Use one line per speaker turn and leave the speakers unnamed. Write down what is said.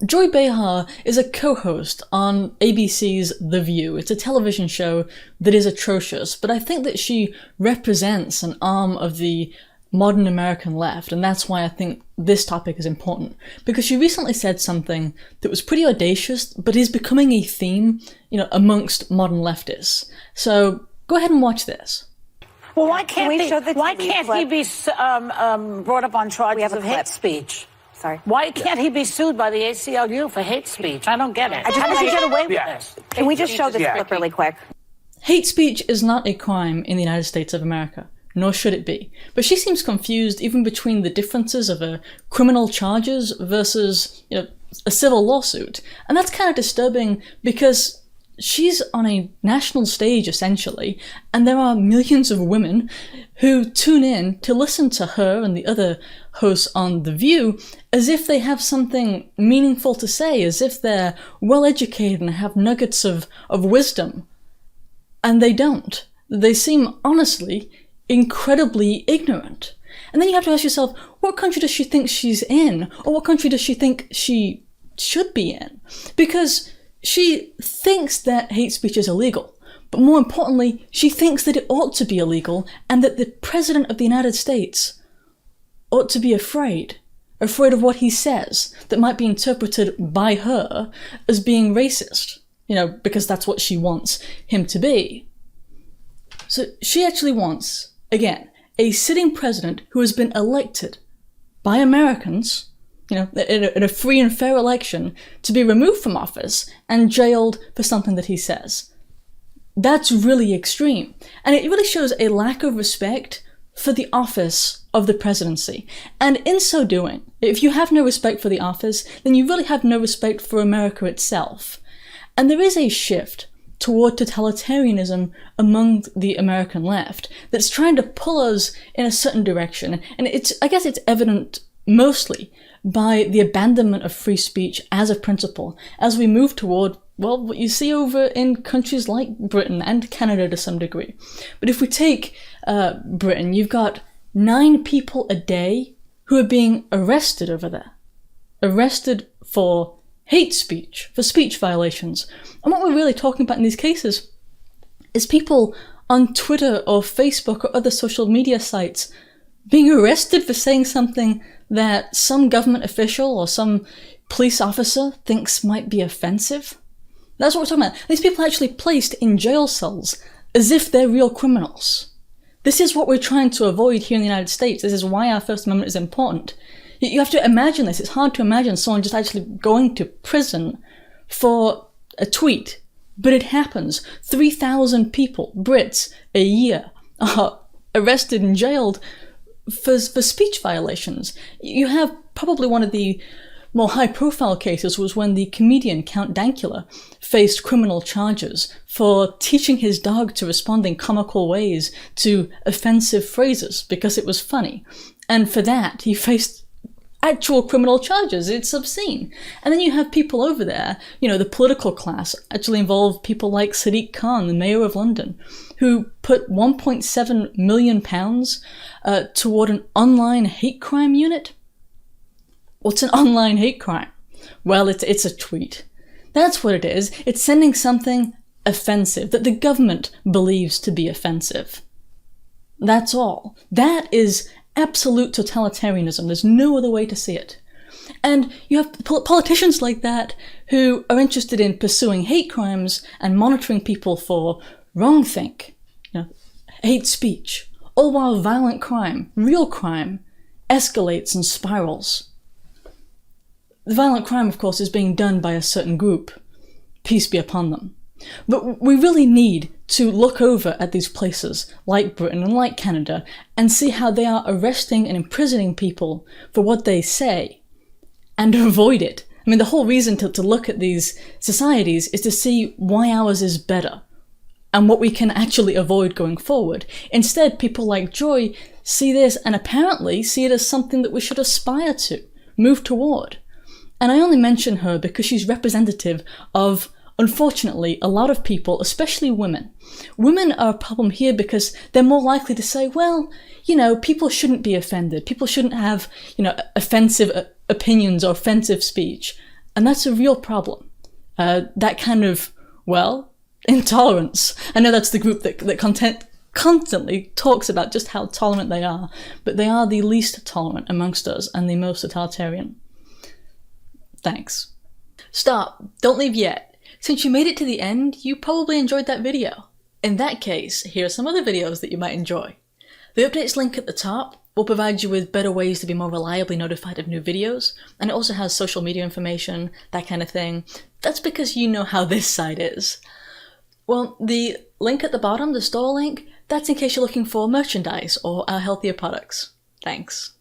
JOY Behar is a co-host on ABC's The View. It's a television show that is atrocious, but I think that she represents an arm of the modern American left, and that's why I think this topic is important. Because she recently said something that was pretty audacious, but is becoming a theme, amongst modern leftists. So go ahead and watch this.
Well, why can't he be brought up on charges of hate speech?
Sorry.
Why can't he be sued by the ACLU for hate speech? I don't get it. How does he get away with this?
Can we just show this clip really quick?
Hate speech is not a crime in the United States of America, nor should it be. But she seems confused even between the differences of criminal charges versus, a civil lawsuit. And that's kind of disturbing because she's on a national stage, essentially, and there are millions of women who tune in to listen to her and the other hosts on The View as if they have something meaningful to say, as if they're well-educated and have nuggets of wisdom. And they don't. They seem, honestly, incredibly ignorant. And then you have to ask yourself, what country does she think she's in? Or what country does she think she should be in? Because she thinks that hate speech is illegal, but more importantly, she thinks that it ought to be illegal and that the President of the United States ought to be afraid of what he says that might be interpreted by her as being racist, because that's what she wants him to be. So she actually wants, again, a sitting president who has been elected by Americans, in a free and fair election, to be removed from office and jailed for something that he says. That's really extreme. And it really shows a lack of respect for the office of the presidency. And in so doing, if you have no respect for the office, then you really have no respect for America itself. And there is a shift toward totalitarianism among the American left that's trying to pull us in a certain direction. And I guess it's evident mostly by the abandonment of free speech as a principle, as we move toward, what you see over in countries like Britain and Canada to some degree. But if we take Britain, you've got 9 people a day who are being arrested over there. Arrested for hate speech, for speech violations. And what we're really talking about in these cases is people on Twitter or Facebook or other social media sites being arrested for saying something that some government official or some police officer thinks might be offensive. That's what we're talking about. These people are actually placed in jail cells as if they're real criminals. This is what we're trying to avoid here in the United States. This is why our First Amendment is important. You have to imagine this. It's hard to imagine someone just actually going to prison for a tweet. But it happens. 3,000 people, Brits, a year, are arrested and jailed for speech violations. You have probably one of the more high-profile cases was when the comedian Count Dankula faced criminal charges for teaching his dog to respond in comical ways to offensive phrases because it was funny. And for that, he faced actual criminal charges. It's obscene. And then you have people over there, the political class, actually involve people like Sadiq Khan, the mayor of London, who put £1.7 million toward an online hate crime unit. What's an online hate crime? Well, it's a tweet. That's what it is. It's sending something offensive that the government believes to be offensive. That's all. That is absolute totalitarianism. There's no other way to see it. And you have politicians like that who are interested in pursuing hate crimes and monitoring people for wrongthink, hate speech, all while violent crime, real crime, escalates and spirals. The violent crime, of course, is being done by a certain group. Peace be upon them. But we really need to look over at these places, like Britain and like Canada, and see how they are arresting and imprisoning people for what they say, and avoid it. I mean, the whole reason to look at these societies is to see why ours is better, and what we can actually avoid going forward. Instead, people like Joy see this and apparently see it as something that we should aspire to, move toward. And I only mention her because she's representative of, unfortunately, a lot of people, especially women. Women are a problem here because they're more likely to say, well, people shouldn't be offended. People shouldn't have, offensive opinions or offensive speech. And that's a real problem. That kind of, well, intolerance. I know that's the group that constantly talks about just how tolerant they are, but they are the least tolerant amongst us and the most totalitarian. Thanks. Stop, don't leave yet. Since you made it to the end, you probably enjoyed that video. In that case, here are some other videos that you might enjoy. The updates link at the top will provide you with better ways to be more reliably notified of new videos, and it also has social media information, that kind of thing. That's because you know how this site is. Well, the link at the bottom, the store link, that's in case you're looking for merchandise or our healthier products. Thanks.